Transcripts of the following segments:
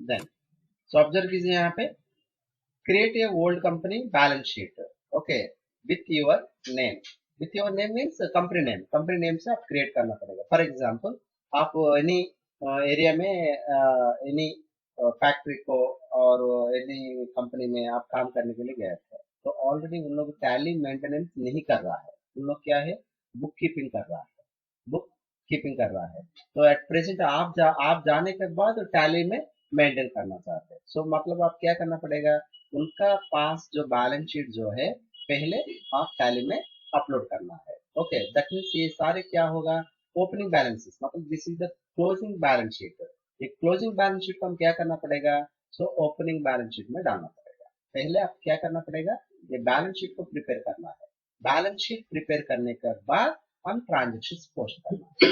Then so observe कीजिए यहाँ पे, create a old company balance sheet, okay, with your name. With your name means company name से आप create करना पड़ेगा। फॉर एग्जाम्पल, आप एनी एरिया में एनी फैक्ट्री को और एनी कंपनी में आप काम करने के लिए गए थे, तो ऑलरेडी उन लोग टैली मेंटेनेंस नहीं कर रहा है, उन लोग क्या है, बुक कीपिंग कर रहा है, बुक कीपिंग कर रहा है। तो एट प्रेजेंट आप जाने के बाद टैली में मेंटेन करना चाहते हैं। सो मतलब आप क्या करना पड़ेगा, उनका पास जो बैलेंस शीट जो है पहले आप टैली में अपलोड करना है। ओके, दैट मीन्स ये सारे क्या होगा, ओपनिंग बैलेंसेस, मतलब this is the closing balance sheet. ये क्लोजिंग बैलेंस शीट को हम क्या करना पड़ेगा, सो ओपनिंग बैलेंस शीट में डालना पड़ेगा। पहले आप क्या करना पड़ेगा, ये बैलेंस शीट को प्रिपेयर करना है। बैलेंस शीट प्रिपेयर करने के बाद हम ट्रांजेक्शन पोस्ट करना है।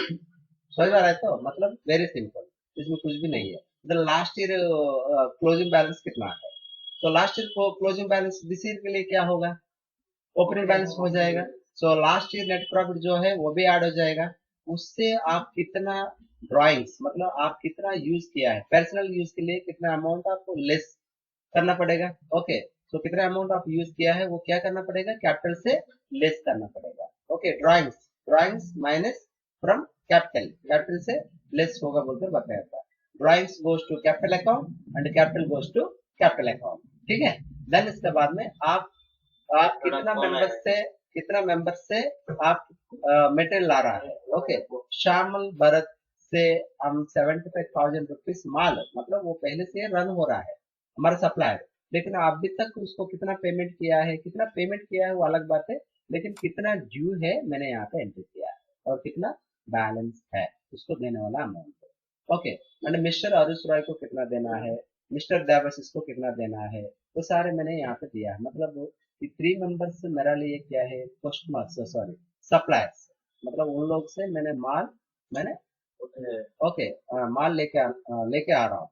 समझ आ रहा है? तो मतलब वेरी सिंपल, इसमें कुछ भी नहीं है। The last year closing balance कितना है, तो लास्ट ईयर को क्लोजिंग बैलेंस दिस ईयर के लिए क्या होगा, ओपनिंग बैलेंस हो जाएगा। So last year net profit जो है वो भी ऐड हो जाएगा। उससे आप कितना ड्राइंग्स, मतलब आप कितना यूज किया है, पर्सनल यूज के लिए कितना अमाउंट आपको लेस करना पड़ेगा। ओके, तो कितना अमाउंट आप यूज किया है वो क्या करना पड़ेगा, कैपिटल से लेस करना पड़ेगा। Okay, drawings, drawings minus from capital, capital से लेस होगा बोलकर बताया था। Drawings goes to capital account and capital goes to capital account. ठीक है, देन इसके बाद में आप कितना मेंबर से आप मटेरियल ला रहा है। ओके, श्यामल भरत से हम 75,000 रुपीज माल, मतलब वो पहले से रन हो रहा है हमारा सप्लायर, लेकिन अभी तक उसको कितना पेमेंट किया है, कितना पेमेंट किया है वो अलग बात है, लेकिन कितना ड्यू है मैंने यहाँ पे एंटर किया है, और कितना बैलेंस है उसको देने वाला amount. Okay, and mister Arush Roy को कितना देना है, मिस्टर देवाशीष को कितना देना है, वो सारे मैंने यहाँ पे दिया है। मतलब 3 मेंबर्स मेरे लिए क्या है, कस्टमर्स, सॉरी सप्लायर्स, मतलब उन लोग से मैंने ओके माल लेके आ रहा हूँ।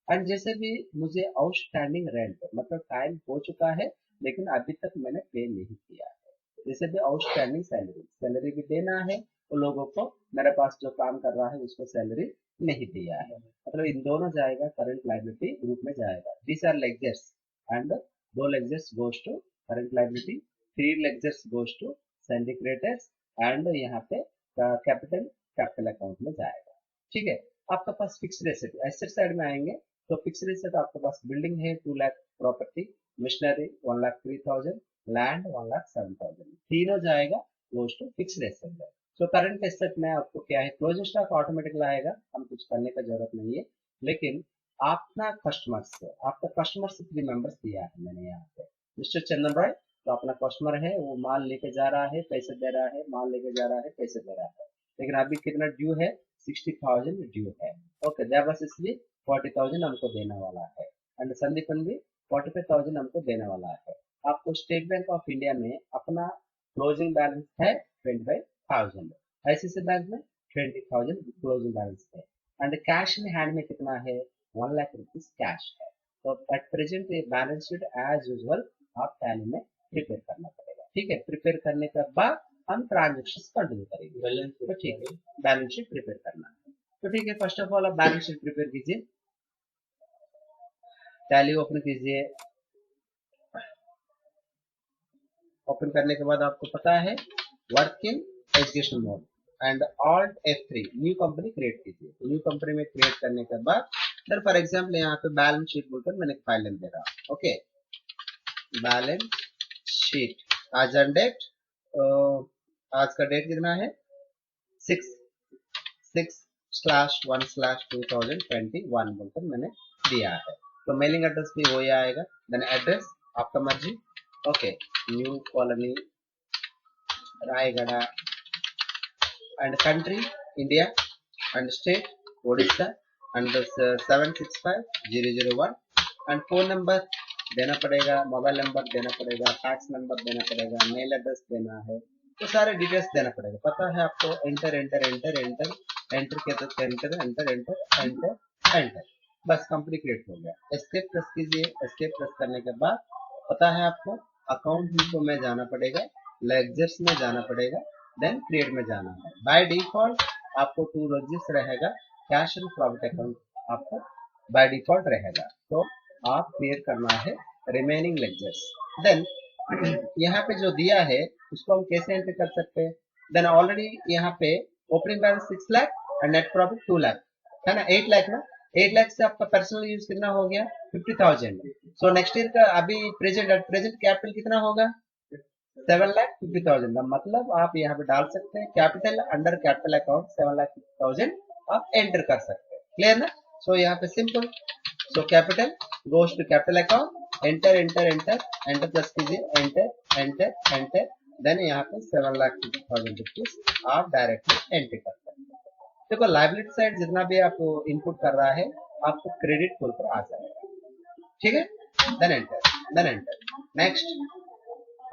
एंड जैसे भी मुझे आउटस्टैंडिंग रेंट, मतलब टाइम हो चुका है लेकिन अभी तक मैंने पे नहीं किया है, जैसे भी आउटस्टैंडिंग सैलरी, सैलरी भी देना है उन लोगों को, मेरे पास जो काम कर रहा है उसको सैलरी नहीं दिया है, मतलब इन दोनों जाएगा करंट लायबिलिटी ग्रुप में जाएगा। These are ledgers and 2 ledgers goes to current liability, 3 ledgers goes to sundry creditors, and यहाँ पे कैपिटल अकाउंट में जाएगा। ठीक है, आपके पास फिक्स एसेट, एसेट साइड में आएंगे तो फिक्स एसेट आपके पास बिल्डिंग है 2 लाख, प्रॉपर्टी मशीनरी 1,03,000, लैंड 1,07,000, तीनों जाएगा गोज टू फिक्स एसेट है। सो करंट एसेट में आपको क्या है, क्लोजिंग स्टॉक ऑटोमेटिक लाएगा, हम कुछ करने का जरूरत नहीं है। लेकिन आपका कस्टमर से 3 मेंबर्स दिया है मैंने यहाँ पे, मिस्टर चंदन रॉय, तो अपना कस्टमर है, वो माल लेके जा रहा है, पैसे दे रहा है, माल लेके जा रहा है, पैसे दे रहा है, लेकिन अभी कितना ड्यू है, 60,000 ड्यू है। ओके, देवाशीष भी 40,000 हमको देने वाला है, एंड संदीपन भी 45,000 हमको देने वाला है। आपको स्टेट बैंक ऑफ इंडिया में अपना क्लोजिंग बैलेंस है 25,000, आईसीआईसी बैंक में 20,000 क्लोजिंग बैलेंस है, एंड कैश में हैंड में कितना है, 1 लाख रुपीज कैश है। तो एट प्रेजेंट ये बैलेंस शीट एज यूजुअल आप टैली में प्रिपेयर करना पड़ेगा। ठीक है, प्रिपेयर करने के बाद हम ट्रांजेक्शन कंटिन्यू करेंगे। बैलेंस, तो ठीक है, बैलेंस शीट प्रिपेयर करना है। तो ठीक है, फर्स्ट ऑफ ऑल आप बैलेंस शीट प्रिपेयर कीजिए, टैली ओपन कीजिए। ओपन करने के बाद आपको पता है work in education mode and alt F3 new company create कीजिए। तो न्यू कंपनी में क्रिएट करने के बाद सर फॉर एग्जाम्पल यहाँ पे बैलेंस शीट बोलकर मैंने फाइल नेम दे रहा हूँ। ओके, बैलेंस शीट आज एंड डेट, आज का डेट कितना है, 6/1/2021 बोलकर मैंने दिया है। तो मेलिंग एड्रेस भी वही आएगा, देन एड्रेस आपका मर्जी। Okay, new colony Raigarh, and country India, and state Odisha, and 765,001, and phone number देना पड़ेगा, मोबाइल नंबर देना पड़ेगा, फैक्स नंबर देना पड़ेगा, मेल एड्रेस देना है, तो सारे डिटेल्स देना पड़ेगा। पता है आपको, enter enter enter enter enter के तो enter enter enter enter enter, बस कंपनी क्रिएट हो गया। एस्केप प्रेस कीजिए, एस्केप प्रेस करने के बाद पता है आपको अकाउंट इनको में जाना पड़ेगा, लेक्चर्स में जाना पड़ेगा, देन क्रिएट में जाना है। बाय डिफॉल्ट आपको 2 लेक्चर्स रहेगा, कैश एंड प्रॉफिट अकाउंट आपको बाय डिफॉल्ट रहेगा, तो आप क्रिएट करना है रिमेनिंग लेक्चर्स। देन यहाँ पे जो दिया है उसको हम कैसे एंटर कर सकते हैं? देन ऑलरेडी यहाँ पे ओपनिंग बैलेंस 6 लाख और नेट प्रॉफिट 2 लाख है ना, 8 लाख ना, 8 लाख से आपका पर्सनल यूज कितना हो गया 50,000। सो नेक्स्ट ईयर का अभी प्रेजेंट कैपिटल कितना होगा 7,50,000 का मतलब आप यहाँ पे डाल सकते हैं कैपिटल अंडर कैपिटल अकाउंट 7,50,000 आप एंटर कर सकते हैं। क्लियर ना? सो यहाँ पे simple, so capital goes to capital account, enter enter enter enter plus कीजिए, एंटर एंटर एंटर, देन यहाँ पे 7,50,000 रुपीज आप डायरेक्टली एंटर कर सकते हैं। देखो लाइबिलिटी साइड जितना भी आपको इनपुट कर रहा है आपको क्रेडिट पुल पर आ जाएगा, ठीक है। Then enter, then enter, next,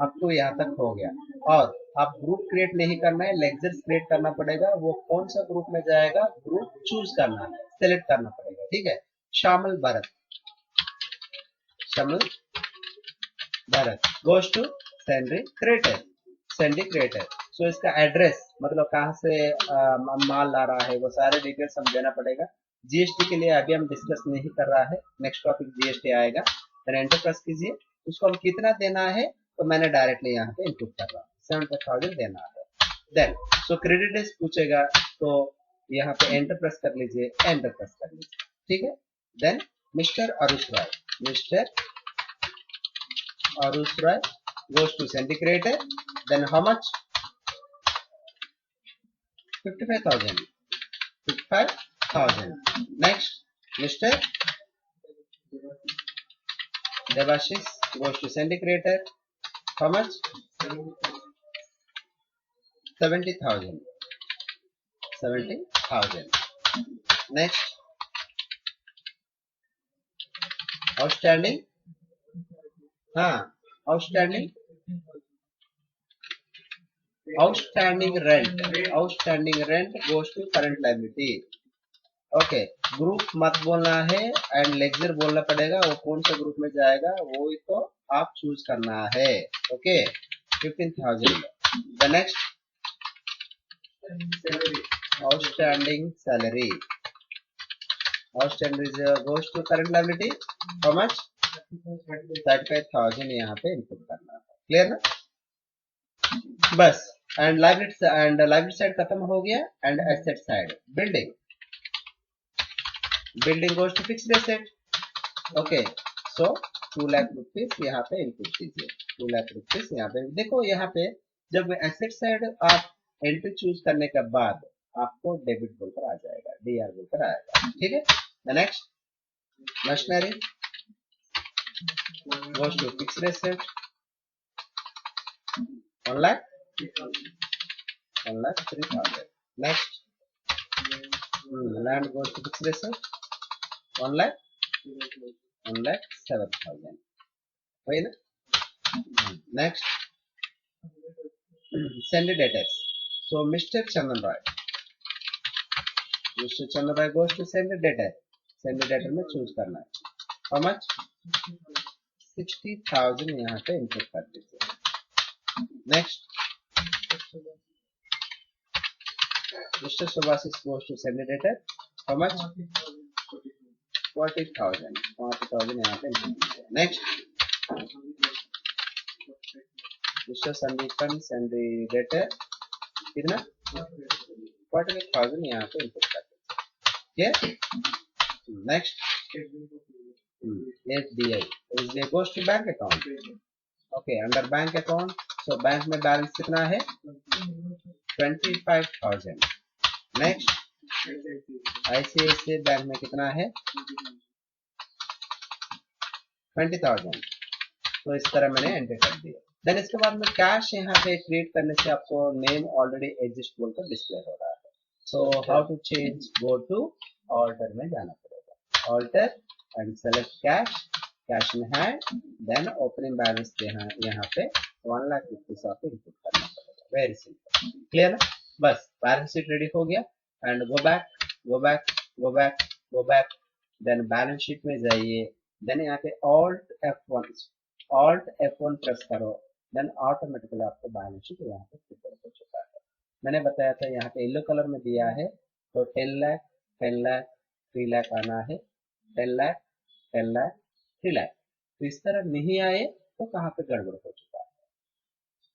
आपको यहाँ तक हो गया। और आप ग्रुप क्रिएट नहीं करना है, लेक्चर्स क्रिएट करना पड़ेगा। वो कौन सा ग्रुप में जाएगा, ग्रुप चूज करना है, सेलेक्ट करना पड़ेगा, ठीक है। Shamil Bharat, Shamil Bharat goes to sundry creditor, sundry creditor. So इसका एड्रेस मतलब कहाँ से माल ला रहा है वो सारे डिटेल्स हम देना पड़ेगा। जीएसटी के लिए अभी हम डिस्कस नहीं कर रहा है, नेक्स्ट टॉपिक जीएसटी आएगा। देन एंटर प्रेस कीजिए, उसको हम कितना देना है तो मैंने डायरेक्टली यहाँ पे इनपुट कर रहा हूँ 70,000 देना है। देन सो क्रेडिट डेज पूछेगा तो यहाँ पे एंटर प्रेस कर लीजिए, एंटर प्रेस कर लीजिए, ठीक है। Then mister Arush Rai, mister Arush Rai goes to Sandy creator, then how much 55,000, 55,000। next Mr. Devashish goes to Sandy creator, how much 70,000, 70,000। next outstanding, हाँ outstanding, outstanding rent, outstanding rent goes to current liability। Okay, group मत बोलना है and lecture बोलना पड़ेगा, वो कौन सा group में जाएगा वो तो आप चूज करना है। Okay 15,000। The next outstanding salary, outstanding goes to current liability, how much 35,000 यहाँ पे इनपुट करना है। क्लियर ना? बस, एंड लायबिलिटी साइड खत्म हो गया। And asset side, building, building goes to fixed asset. Okay, so 2 lakh rupees यहाँ पे इनपुट कीजिए, 2 लाख रुपीस यहाँ पे। देखो यहाँ पे जब एसेट साइड आप एंट्री चूज करने के बाद आपको डेबिट बोलकर आ जाएगा, डीआर बोलकर आएगा, ठीक है। Next machinery goes to fixed asset 1,03,000। Next land goes to fixed asset 1,07,000, वही ना। Next sundry debtors, so mister Chandan Rai, mister Chandan Rai goes to sundry debtor, sundry debtor में चूज करना है, हाउ मच 60,000 यहाँ पे इनपुट कर दीजिए। Next mister Subhashis goes to sundry debtor, how much 40,000, 40,000 यहाँ पे इनपुट कीजिए। Next mister Sandipan sundry debtor कितना 48,000 यहाँ पे इनपुट कर दीजिए। Next SBI, SBI goes to bank account. Okay, under bank account, so bank में बैलेंस कितना है 25,000। नेक्स्ट ICICI बैंक में कितना है 20,000। तो इस तरह मैंने एंटर कर दिया। देन इसके बाद में कैश यहाँ पे क्रिएट करने से आपको नेम ऑलरेडी एग्जिस्ट बोलकर डिस्प्ले हो रहा है। So how to change, go to alter में जाना पड़ेगा, alter and select cash, cash in hand, then opening balance यहाँ पे 1 लाख रुपीस आप इनपुट करना पड़ेगा। वेरी सिंपल, क्लियर ना? बस बैलेंस शीट रेडी हो गया। And go back, go back, go back, go back, then balance sheet में जाइए। देन यहाँ पे ऑल्ट F1 प्रेस करो, देन ऑटोमेटिकली आपको बैलेंस शीट यहाँ पे प्रिपेयर हो चुका है। मैंने बताया था यहाँ पे येलो कलर में दिया है तो 10 लाख 10 लाख 3 लाख आना है, 10 लाख 10 लाख 3 लाख। तो इस तरह नहीं आए तो कहाँ पे गड़बड़ हो चुका है।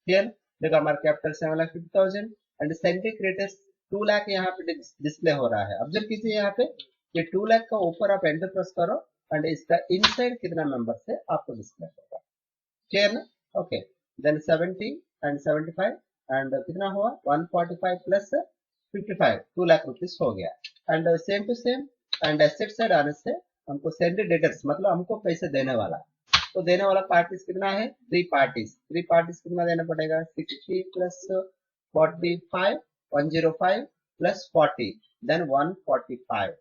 क्लियर। देखो हमारा capital 7,50,000 and sundry creditors 2 lakh यहाँ पे डिस्प्ले हो रहा है। ऑब्जर्व कीजिए यहाँ पे ये 2 लाख का ऊपर आप एंटर प्रेस करो एंड इसका इनसाइड कितना मेंबर से आपको डिस्प्ले होगा। क्लियर ना। ओके देन 70 एंड 75 एंड कितना हुआ 145 प्लस 55 2 लाख रुपीस हो गया। And same to same and asset side आने से हमको सेंट्री डेटर्स मतलब हमको पैसे देने वाला, तो देने वाला पार्टीज कितना है 3 पार्टीज कितना देना पड़ेगा 60 प्लस 45 105 प्लस 40 देन 145।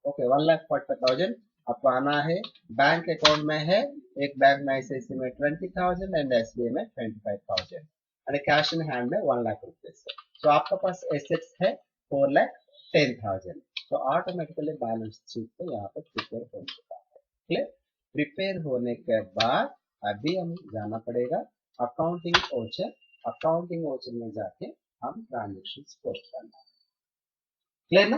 ओके 1,45,000 आपको आना है। बैंक अकाउंट में है, एक बैंक में ICICI में 20,000 एंड SBI में 25,000 एंड कैश इन हैंड में 1 लाख रुपीज। तो आपका पास एसेट्स है 4,10,000। तो ऑटोमेटिकली बैलेंस शीट तो यहाँ पे प्रिपेयर हो चुका है। क्लियर। प्रिपेयर होने के बाद अभी हम जाना पड़ेगा अकाउंटिंग ओचर। अकाउंटिंग ओचर में जाके हम ट्रांजेक्शन पोस्ट करना है। क्लियर ना।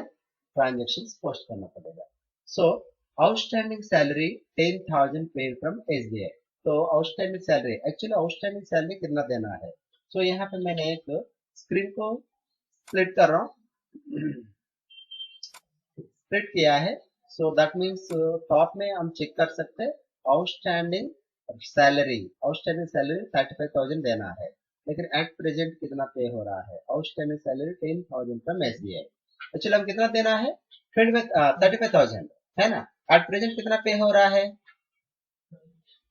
ट्रांजेक्शन पोस्ट करना पड़ेगा। So outstanding salary 10,000 paid from SBI। तो outstanding salary actually outstanding salary कितना देना है। सो यहाँ पे मैंने एक स्क्रीन को स्प्लिट कर रहा हूँ, स्प्लिट किया है। सो दैट मीन्स टॉप में हम चेक कर सकते हैं आउटस्टैंडिंग सैलरी 35,000 देना है, लेकिन एट प्रेजेंट कितना पे हो रहा है outstanding salary 10,000 from SBI। Actually हम कितना देना है 35,000 है ना। एट प्रेजेंट कितना पे हो रहा है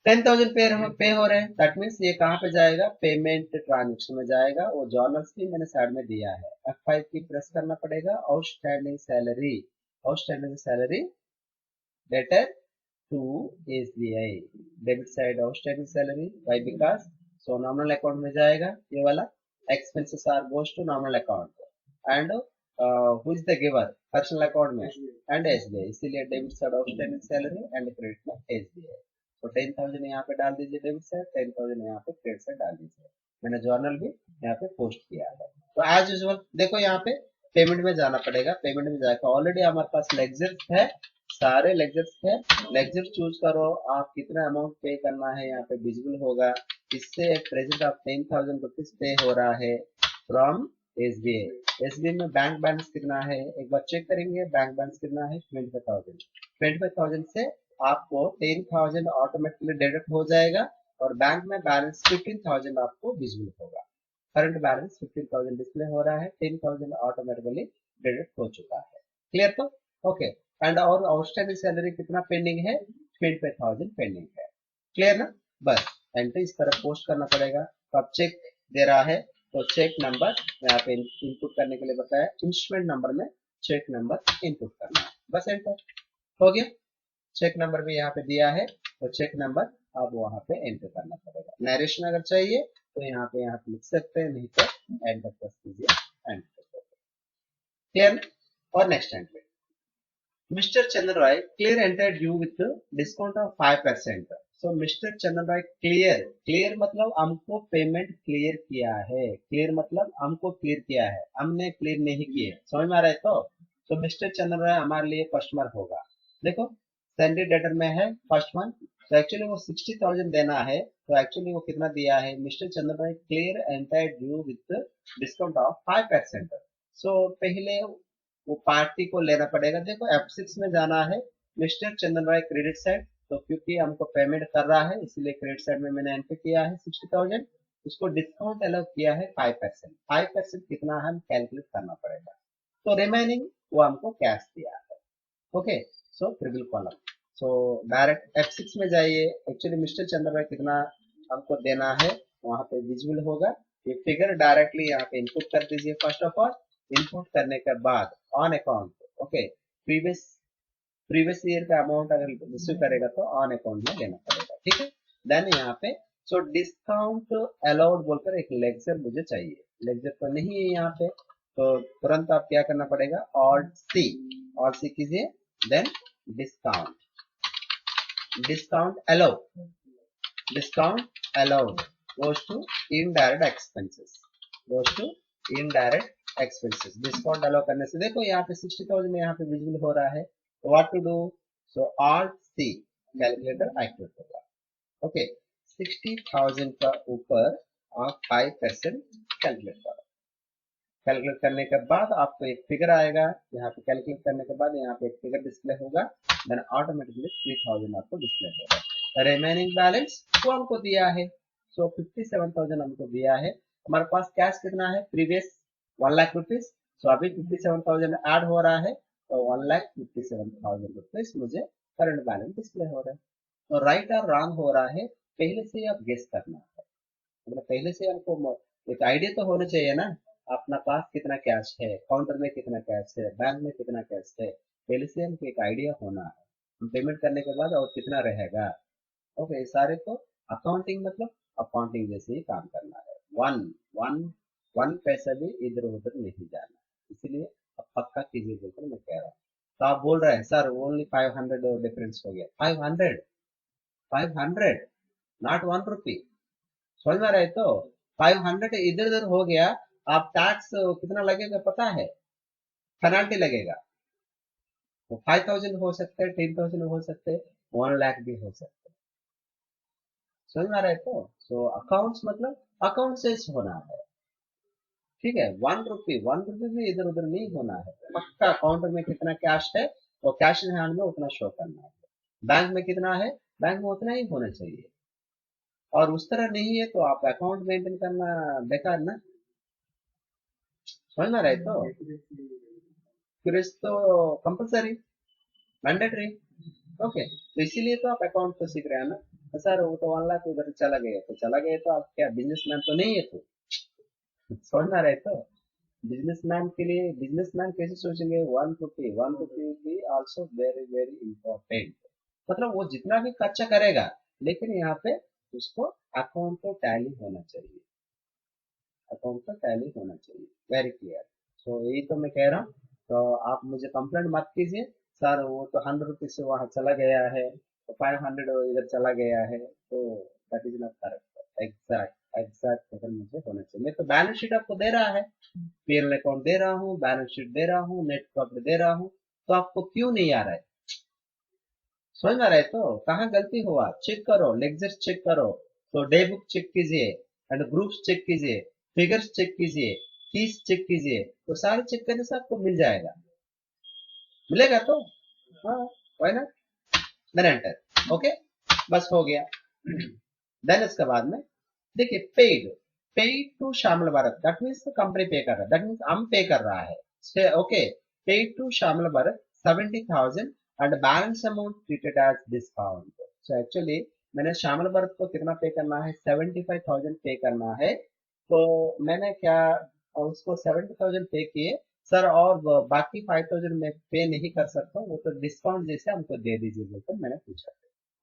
10,000 पे हो रहे हैं। दैट मीन्स ये कहाँ पे जाएगा पेमेंट ट्रांजेक्शन में जाएगा। वो जर्नल्स भी मैंने साइड में दिया है। F5 की प्रेस करना पड़ेगा। Outstanding salary debtor to SBI debit side outstanding salary why because so nominal account में जाएगा ये वाला। Expenses are goes to nominal account and who is the giver personal account में एंड SBI, इसीलिए debit side outstanding salary and credit में SBI। तो 10,000 यहाँ पे डाल दीजिए डेबिट साइड, 10,000 यहाँ पे क्रेडिट साइड डाल दीजिए। मैंने जर्नल भी यहाँ पे पोस्ट किया है। तो एज यूजुअल देखो यहाँ पे पेमेंट में जाना पड़ेगा। पेमेंट में जाकर ऑलरेडी हमारे पास लेक्चर्स है, सारे लेक्चर्स है। लेक्चर चूज करो आप कितना अमाउंट पे करना है, यहाँ पे विजिबल होगा। इससे प्रेजेंट ऑफ 10,000 रुपीज पे हो रहा है फ्रॉम SBI में बैंक बैलेंस कितना है एक बार चेक करेंगे। बैंक बैलेंस कितना है 25,000 से आपको 10,000 ऑटोमेटिकली डिडक्ट हो जाएगा और बैंक में बैलेंस 15,000 आपको विजिबल होगा। करंट बैलेंस 15,000 डिस्प्ले हो रहा है, 10,000 ऑटोमेटिकली डिडक्ट हो चुका है। क्लियर। तो ओके एंड और आउटस्टैंडिंग सैलरी कितना पेंडिंग है 25,000 पेंडिंग है। क्लियर ना। बस एंट्री इस तरह पोस्ट करना पड़ेगा। तो अब चेक दे रहा है तो चेक नंबर यहाँ पे इनपुट करने के लिए बताया, इंस्ट्रूमेंट नंबर में चेक नंबर इनपुट करना है। बस एंटर हो गया। चेक नंबर भी यहाँ पे दिया है तो चेक नंबर आप वहां पे एंटर करना पड़ेगा। नरेशन अगर चाहिए तो यहाँ पे लिख सकते हैं, नहीं तो एंटर प्रेस कीजिए एंटर। क्लियर। और next entry mister Chandra Rai clear enter due with discount of 5%। So mister Chandra Rai clear मतलब हमको पेमेंट क्लियर किया है। क्लियर मतलब हमको क्लियर किया है, हमने क्लियर नहीं किए। समझ में आ रहा है। तो मिस्टर चंद्र राय हमारे लिए कस्टमर होगा। देखो सैलरी डेटर में है फर्स्ट वन। तो एक्चुअली वो 60,000 देना है। तो एक्चुअली वो कितना दिया है mister Chandra Rai clear enter due with discount of 5%। So पहले वो पार्टी को लेना पड़ेगा। देखो F6 में जाना है मिस्टर चंदन राय क्रेडिट साइड। तो क्योंकि हमको पेमेंट कर रहा है इसलिए क्रेडिट साइड में मैंने एंटर किया है 60,000। उसको डिस्काउंट अलाउ किया है 5%। 5% कितना हम कैलकुलेट करना पड़ेगा। तो रिमेनिंग वो हमको कैश दिया है। Okay so triple column. So direct F6 में जाइए। एक्चुअली मिस्टर चंदन राय कितना हमको देना है वहां पे विजिबल होगा। ये फिगर डायरेक्टली यहाँ पे इनपुट कर दीजिए। फर्स्ट ऑफ ऑल इनपुट करने के बाद on account okay previous year का अमाउंट अगर रिसीव करेगा तो ऑन अकाउंट में लेना पड़ेगा। ठीक है। देन यहाँ पे सो डिस्काउंट अलाउड बोलकर एक लेक्चर मुझे चाहिए। लेक्चर तो नहीं है यहाँ पे, तो तुरंत आप क्या करना पड़ेगा ऑल्ट सी कीजिए। Then discount allowed goes to indirect expenses। Discount allow करने से देखो यहाँ पे 60,000 यहाँ पे विजिबल हो रहा है। What to do so alt C calculator activate होगा। ओके, 60,000 का ऊपर आप 5% कैलकुलेट करो। कैलकुलेट करने के बाद आपको एक फिगर आएगा, यहाँ पे कैलकुलेट करने के बाद यहाँ पे एक फिगर डिस्प्ले होगा, देन ऑटोमेटिकली 3,000 आपको डिस्प्ले होगा। रिमेनिंग बैलेंस वो हमको दिया है, सो 57,000 हमको दिया है। हमारे पास कैश कितना है, प्रीवियस 1 लाख रुपीज, सो अभी 57,000 ऐड हो रहा है, तो 1,57,000 रुपीज मुझे करंट बैलेंस डिस्प्ले हो रहा है। तो राइट और रॉन्ग हो रहा है, पहले से ही आप गेस करना है, मतलब पहले से हमको एक आइडिया तो होना चाहिए ना, अपना पास कितना कैश है, काउंटर में कितना कैश है, बैंक में कितना कैश है, पहले से हमको एक आइडिया होना है। हम पेमेंट करने के बाद और कितना रहेगा। ओके, सारे तो अकाउंटिंग मतलब अकाउंटिंग जैसे ही काम करना है, वन वन वन पैसा भी इधर उधर नहीं जाना, इसलिए अब पक्का कीजिए बोलकर मैं कह रहा हूँ। तो आप बोल रहे हैं सर ओनली 500 डिफरेंस हो गया, 500 500 नॉट 1 रुपी, समझ में रहे तो 500 इधर उधर हो गया, आप टैक्स कितना लगेगा पता है, पेनाल्टी लगेगा। वो 5,000 हो सकते हैं, 10,000 हो सकते हैं, 1 लाख भी हो सकते हैं, समझ में रहे तो। सो अकाउंट्स मतलब अकाउंट से होना है, ठीक है, 1 रुपी भी इधर उधर नहीं होना है, पक्का अकाउंट में कितना कैश है और कैश इन हैंड में उतना शो करना है, बैंक में कितना है बैंक में उतना ही होना चाहिए, और उस तरह नहीं है तो आप अकाउंट मेंटेन करना बेकार ना, समझ में रहे तो। फिर तो कंपलसरी मैंडेटरी। ओके, तो इसीलिए तो आप अकाउंट तो सीख रहे हैं ना। तो सर वो तो 1 लाख उधर चला गया, तो चला गया तो आप क्या बिजनेसमैन तो नहीं है, तो समझ में रहे तो। बिजनेसमैन के लिए बिजनेसमैन कैसे सोचेंगे, 1 रुपी भी आल्सो वेरी वेरी इंपॉर्टेंट, मतलब वो जितना भी खर्चा करेगा, लेकिन यहाँ पे उसको अकाउंट तो टैली होना चाहिए, अकाउंट तो टैली होना चाहिए, वेरी क्लियर। सो यही तो मैं कह रहा हूँ, तो आप मुझे कंप्लेंट मत कीजिए सर वो तो 100 रुपीज से वहां चला गया है, तो 500 इधर चला गया है, तो that is not correct, exact exact figure मुझे होना चाहिए। मैं तो बैलेंस शीट आपको दे रहा है, पीएल अकाउंट दे रहा हूँ, बैलेंस शीट दे रहा हूँ, नेट प्रॉफिट दे रहा हूँ, तो आपको क्यों नहीं आ रहा है, समझ में रहे तो। कहाँ गलती हुआ चेक करो, लेक्चर चेक करो, तो डे बुक चेक कीजिए, एंड ग्रुप्स चेक कीजिए, फिगर्स चेक कीजिए, फीस चेक कीजिए, तो सारे चेक करने से आपको मिल जाएगा, मिलेगा तो। हाँ, वही ना, देन एंटर, ओके, बस हो गया। देन इसके बाद में देखिए paid, paid to Shyamal Bharat, that means company pay कर रहा है, दैट मीन्स हम पे कर रहा है, okay. Paid to Shyamal Bharat 70,000 and balance amount treated as discount. So actually मैंने श्यामल भारत को कितना पे करना है, 75,000 पे करना है, तो मैंने क्या उसको 70,000 पे किए सर, और बाकी 5,000 मैं पे नहीं कर सकता हूँ, वो तो डिस्काउंट जैसे हमको दे दीजिए बोलकर मैंने पूछा,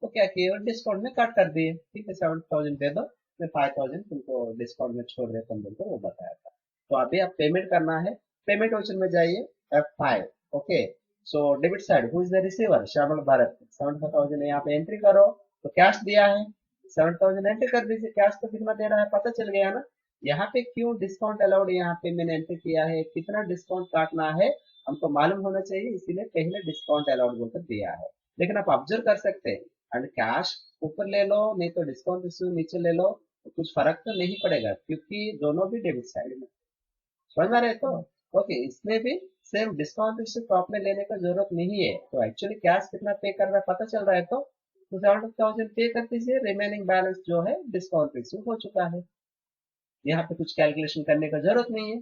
तो क्या किए और डिस्काउंट में कट कर दिए, ठीक है 70,000 दे दो, मैं 5,000 तुमको डिस्काउंट में छोड़ देता हूँ बोलकर वो बताया था। तो अभी आप पेमेंट करना है, पेमेंट ऑप्शन में जाइए, F5, okay. So debit side who is the receiver, Shyamal Bharat, 75,000 यहाँ पे एंट्री करो, तो कैश दिया है 7,000 एंट्री कर दीजिए, कैश तो कितना दे रहा है पता चल गया ना। यहाँ पे क्यों डिस्काउंट अलाउड यहाँ पे मैंने एंट्री किया है, कितना डिस्काउंट काटना है हमको मालूम होना चाहिए, इसीलिए पहले डिस्काउंट अलाउड बोलकर दिया है। लेकिन आप ऑब्जर्व कर सकते हैं, एंड कैश ऊपर ले लो नहीं तो डिस्काउंट रिसीव नीचे ले लो, तो कुछ फर्क तो नहीं पड़ेगा क्योंकि दोनों भी डेबिट साइड में, समझ में आ रहे तो। ओके, इसमें भी सेम डिस्काउंट रिसीव टॉप में लेने का जरूरत नहीं है, तो एक्चुअली कैश कितना पे कर रहा है पता चल रहा है, तो 70,000 पे कर दीजिए, रिमेनिंग बैलेंस जो है डिस्काउंट रिसीव हो चुका है, यहाँ पे कुछ कैलकुलेशन करने का जरूरत नहीं है,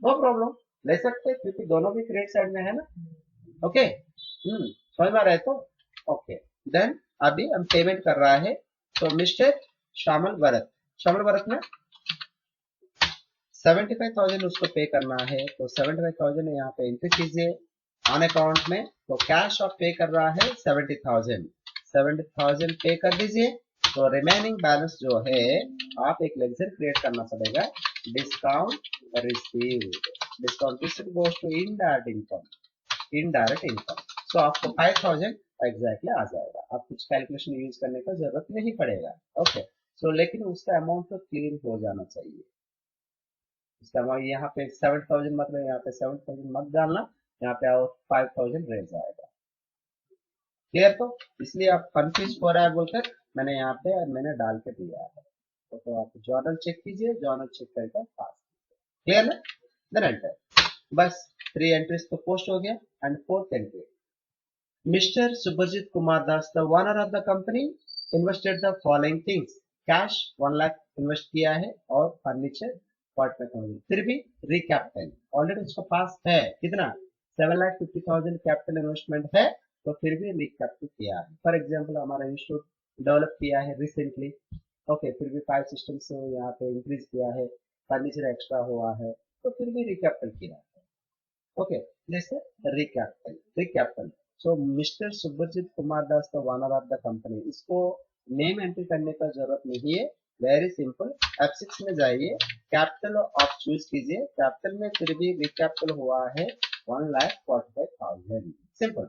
नो प्रॉब्लम, ले सकते हैं क्योंकि दोनों भी क्रेडिट साइड में है ना। ओके, समझ में आ रहा है तो। ओके, देन अभी हम पेमेंट कर रहा है, तो मिस्टर श्यामल भरत, श्यामल भरत में 75,000 उसको पे करना है, तो 75,000 यहाँ पे एंट्री कीजिए ऑन अकाउंट में, तो कैश ऑफ पे कर रहा है 70,000, 70,000 पे कर दीजिए, तो रिमेनिंग बैलेंस जो है आप एक लेक्चर क्रिएट करना पड़ेगा, discount receive, discount receive goes to indirect income, indirect income, तो आपको 5,000 एग्जैक्टली आ जाएगा, आप कुछ कैलकुलेशन यूज करने का जरूरत नहीं पड़ेगा। ओके, सो लेकिन उसका अमाउंट तो क्लियर हो जाना चाहिए, इसका अमाउंट यहाँ पे 7,000 मतलब यहाँ पे 7,000 मत डालना, यहाँ पे और 5000 रेज आएगा। क्लियर? तो इसलिए आप कंफ्यूज हो रहा है बोलकर मैंने यहाँ पे मैंने डाल के दिया है। तो आप जर्नल चेक कीजिए, जर्नल चेक करके पास। क्लियर ना? Then enter. बस 3 एंट्रीज तो पोस्ट हो गया। And 4th entry, mister Subhajit Kumar Das the owner of the company invested the following things. Cash 1 lakh invest किया है और फर्नीचर 45,000। फिर भी रिकैपिटल ऑलरेडी उसके पास है कितना 7,50,000 कैपिटल इन्वेस्टमेंट है, तो फिर भी रिकैपिटल किया है। फॉर एग्जांपल हमारा इंस्टीट्यूट डेवलप किया है रिसेंटली, ओके, फिर भी 5 सिस्टम्स यहाँ पे इंक्रीज किया है, फर्नीचर एक्स्ट्रा हुआ है, तो फिर भी रिकैपिटल किया है। ओके, जैसे रिकैपिटल। So Mr Subhajit Kumar Das the owner of the company, इसको नेम एंट्री करने का जरूरत नहीं है, वेरी सिंपल। F6 में जाइए, कैपिटल ऑफ चूज कीजिए, कैपिटल में फिर भी रिकैपिटल हुआ है 1,45,000, सिंपल।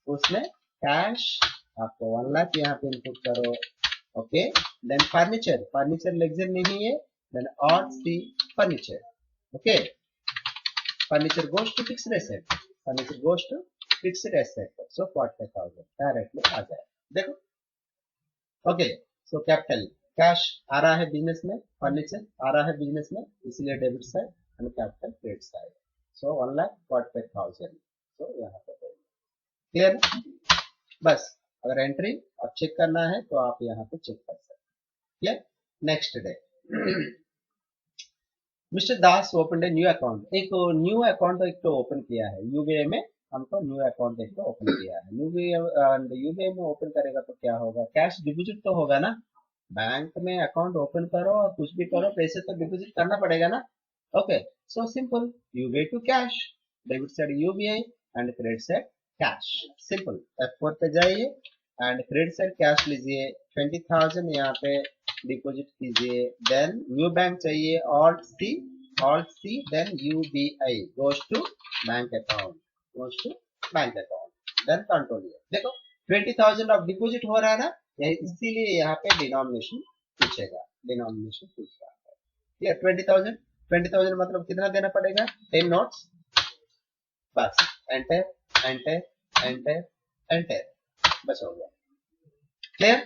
उसमें कैश आपको 1 लाख यहाँ पे इनपुट करो, ओके। देन फर्नीचर लेक्चर नहीं है, then alt C furniture, okay. Furniture goes to fixed asset. Furniture goes to fixed asset. So 45,000 directly आ जाए। देखो, ओके। सो कैपिटल कैश आ रहा है बिजनेस में, फर्नीचर आ रहा है बिजनेस में, इसलिए debit side and capital credit side. So 1,45,000। So यहाँ पे क्लियर? बस अगर एंट्री आप चेक करना है तो आप यहाँ पे चेक कर सकते हैं। Clear? Next day mister Das open a new account, एक न्यू अकाउंट एक तो ओपन किया है यूबीआई में, हमको न्यू अकाउंट एक तो ओपन किया है यूबीआई में। ओपन करेगा तो क्या होगा, कैश डिपॉजिट तो होगा ना। बैंक में अकाउंट ओपन करो और कुछ भी करो, पैसे तो डिपॉजिट करना पड़ेगा ना। Okay, so simple, UBI to cash, debit side UBI and credit side cash, simple. F4 पे जाइए एंड क्रेडिट साइड कैश लीजिए 20,000 यहाँ पे डिपॉजिट कीजिए, देन न्यू बैंक चाहिए, alt C then UBI goes to bank account, then control. देखो 20,000 of deposit हो रहा है ना, इसीलिए यहाँ पे डिनोमिनेशन पूछेगा, डिनोमिनेशन पूछ रहा है। क्लियर? 20,000 मतलब कितना देना पड़ेगा, 10 नोट्स। बस एंटर एंटर एंटर एंटर, बस हो गया। Clear?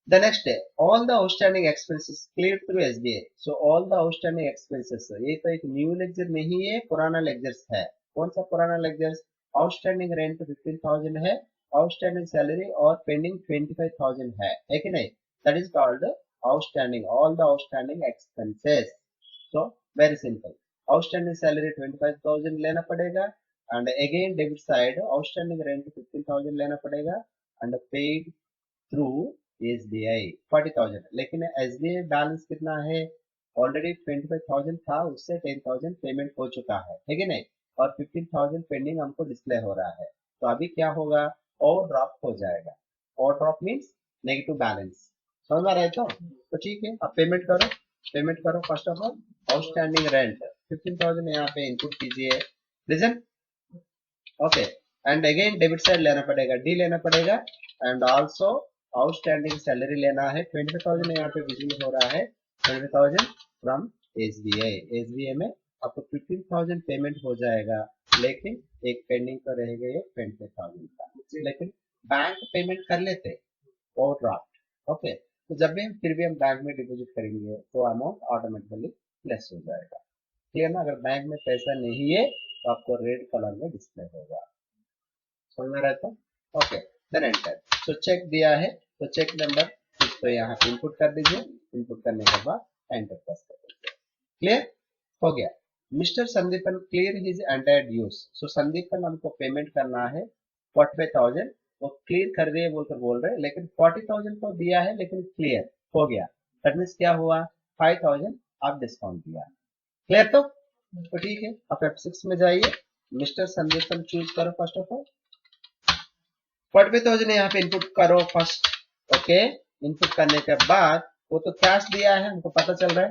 The next day, all the outstanding expenses cleared through SBI. So all the outstanding expenses, ये तो एक न्यू लेक्चर नहीं है, पुराना लेक्चर है। कौन सा पुराना लेक्चर? आउटस्टैंडिंग रेंट 15,000 है, आउटस्टैंडिंग सैलरी और पेंडिंग 25,000 है कि नहीं? That is called outstanding, all the outstanding expenses. So very simple. Outstanding salary 25,000 लेना पड़ेगा, and again debit side outstanding rent 15,000 लेना पड़ेगा, and paid थ्रू SBI 40,000। लेकिन SBI बैलेंस कितना है, ऑलरेडी 25,000 था, उससे 10,000 पेमेंट हो चुका है कि नहीं, और 15,000 पेंडिंग हमको डिस्प्ले हो रहा है। तो अभी क्या होगा, ओवर ड्रॉप हो जाएगा। Over drop means negative balance, समझ में आ रहा है? तो ठीक है, अब पेमेंट करो। First of all outstanding rent 15,000 यहाँ पे इनपुट कीजिए, reason, okay. And again debit side लेना पड़ेगा, डी लेना पड़ेगा, एंड ऑल्सो आउटस्टैंडिंग सैलरी लेना है 25,000 यहाँ पे विजिबल हो रहा है, 25,000 फ्रॉम एसबीआई में आपको 15,000 पेमेंट हो जाएगा, लेकिन एक पेंडिंग तो रहेगा ये 25,000 का, लेकिन बैंक पेमेंट कर लेते ओवरड्राफ्ट, ओके। तो जब भी फिर भी हम बैंक में डिपॉजिट करेंगे तो अमाउंट ऑटोमेटिकली लेस हो जाएगा। क्लियर ना? अगर बैंक में पैसा नहीं है तो आपको रेड कलर में डिस्प्ले होगा, समझ में रहता? Okay, then enter. तो चेक दिया है तो चेक नंबर तो यहाँ पे इनपुट कर दीजिए, इनपुट करने के बाद एंटर प्रेस कर दीजिए। क्लियर हो गया? Mr Sandipan clear his entire dues. So Sandipan हमको पेमेंट करना है 45,000, वो क्लियर कर रहे बोल रहे, लेकिन 40,000 तो दिया है लेकिन क्लियर हो गया। दैट मीन्स क्या हुआ, 5,000 आप डिस्काउंट दिया। क्लियर? तो ठीक है, आप F6 में जाइए, मिस्टर संदीपन चूज करो फर्स्ट ऑफ ऑल, 45,000 यहाँ पे इनपुट करो फर्स्ट, ओके। इनपुट करने के बाद वो तो कैश दिया है, हमको पता चल रहा है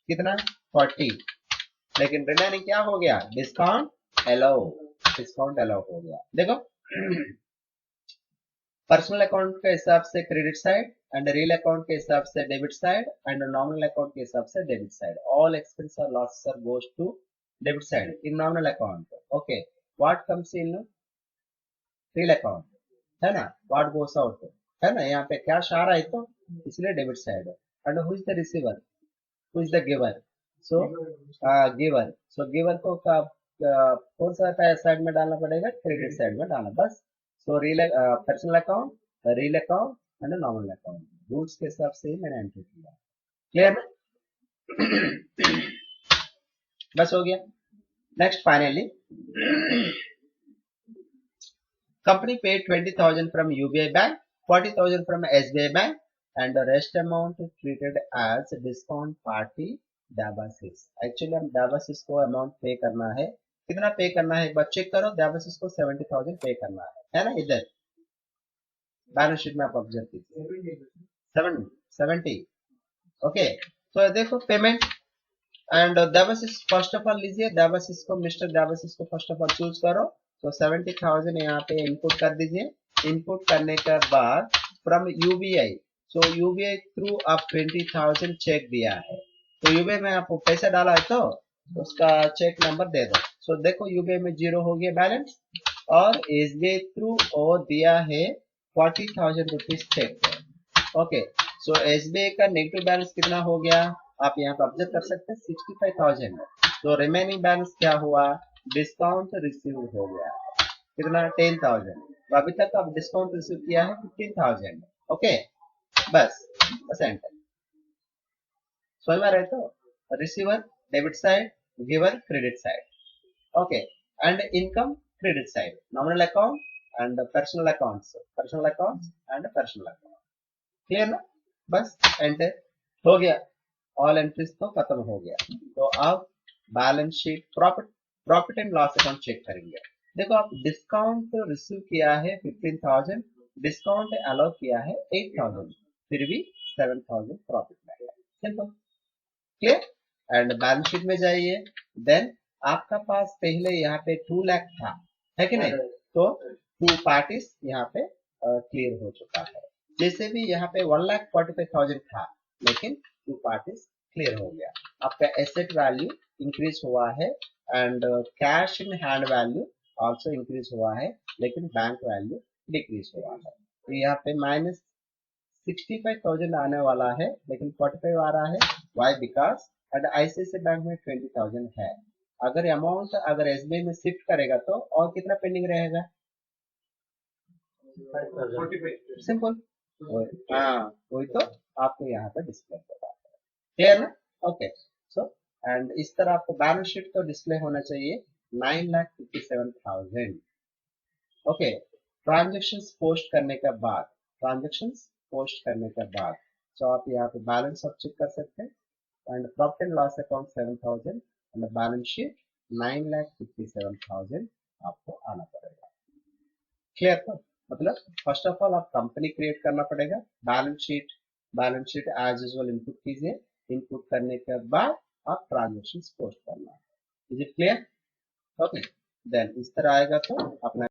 कितना 40, लेकिन रिमेनिंग क्या हो गया, डिस्काउंट अलाउ हो गया। देखो पर्सनल अकाउंट के हिसाब से credit side, and real account के हिसाब से debit side, and nominal account के हिसाब से डेबिट साइड। ऑल एक्सपेंस और losses are goes to debit side in nominal account, okay. What comes in real account, है ना, व्हाट गोस आउट, है ना, यहाँ पे कैश आ रहा है तो इसलिए डेबिट साइड है। And who is the receiver, who is the giver, so giver, so giver को कौन सा साइड में डालना पड़ेगा, क्रेडिट साइड में डालना बस। So real personal account, real account and nominal account, rules के हिसाब से ही मैंने एंट्री किया। क्लियर ना? बस हो गया। Next finally company paid 20,000 from UBI bank, 40,000 from SBI bank, and the rest amount treated as discount party Dabasys. Actually हम Dabasys को अमाउंट पे करना है, कितना पे करना है एक बार चेक करो। Dabasys को 70,000 पे करना है ना, इधर बैलेंस शीट में आप ऑब्जर्व कीजिए 70, ओके। तो देखो payment and Dabasys first of all लीजिए, Dabasys को, मिस्टर Dabasys को फर्स्ट ऑफ ऑल चूज करो। तो 70,000 यहाँ पे इनपुट कर दीजिए। इनपुट करने के बाद from UBI, so UBI through आप 20,000 चेक दिया है, तो यूबीआई में आपको पैसा डाला है तो उसका चेक नंबर दे दो। सो देखो यूबीआई में 0 हो गया बैलेंस, और एसबीआई थ्रू वो दिया है 40,000 रुपीज चेक। ओके, सो एसबीआई का नेगेटिव बैलेंस कितना हो गया आप यहाँ पर ऑब्जर्व कर सकते हैं 65,000। तो रिमेनिंग बैलेंस क्या हुआ, डिस्काउंट रिसीव हो गया कितना 10,000। तो अभी तक आप डिस्काउंट रिसीव किया है 15,000। ओके बस एंटर। समझ में रहे तो receiver debit side, giver credit side, okay, and income credit side, nominal account and personal accounts, personal accounts and personal account. Clear ना? बस एंटर हो गया, ऑल एंट्रीज तो खत्म हो गया। तो अब balance sheet profit and loss account check करेंगे। देखो आप डिस्काउंट रिसीव किया है 15,000, डिस्काउंट अलाउ किया है 8,000, फिर भी 7,000 प्रॉफिट मिलेगा। Simple, clear. And balance sheet में जाइए, देन आपका पास पहले यहाँ पे 2 लाख था, है कि नहीं, तो 2 पार्टीज यहाँ पे क्लियर हो चुका है। जैसे भी यहाँ पे 1,45,000 था, लेकिन 2 पार्टीज क्लियर हो गया। आपका एसेट वैल्यू इंक्रीज हुआ है and cash in hand value also increase हुआ है, लेकिन बैंक वैल्यू डिक्रीज हुआ है। तो यहाँ पे -65,000 आने वाला है, लेकिन 45 आ रहा है। Why? Because and ICICI bank में 20,000 है। अगर अमाउंट अगर एसबीआई में शिफ्ट करेगा तो और कितना पेंडिंग रहेगा, सिंपल। हाँ वही तो आपको यहाँ पे डिस्प्ले होगा। क्लियर ना? ओके, सो एंड इस तरह आपको बैलेंस शीट तो डिस्प्ले होना चाहिए 9,57,000। ओके, ट्रांजेक्शंस पोस्ट करने के बाद, ट्रांजेक्शंस पोस्ट करने के बाद तो आप यहाँ पे बैलेंस आप चेक कर सकते हैं and profit and loss account 7,000 and balance sheet 9,57,000 आपको आना पड़ेगा। क्लियर? तो मतलब फर्स्ट ऑफ ऑल आप कंपनी क्रिएट करना पड़ेगा, balance sheet as usual input कीजिए, इनपुट करने के बाद आप ट्रांजेक्शन पोस्ट करना है। Is it clear? Okay, then इस तरह आएगा तो अपना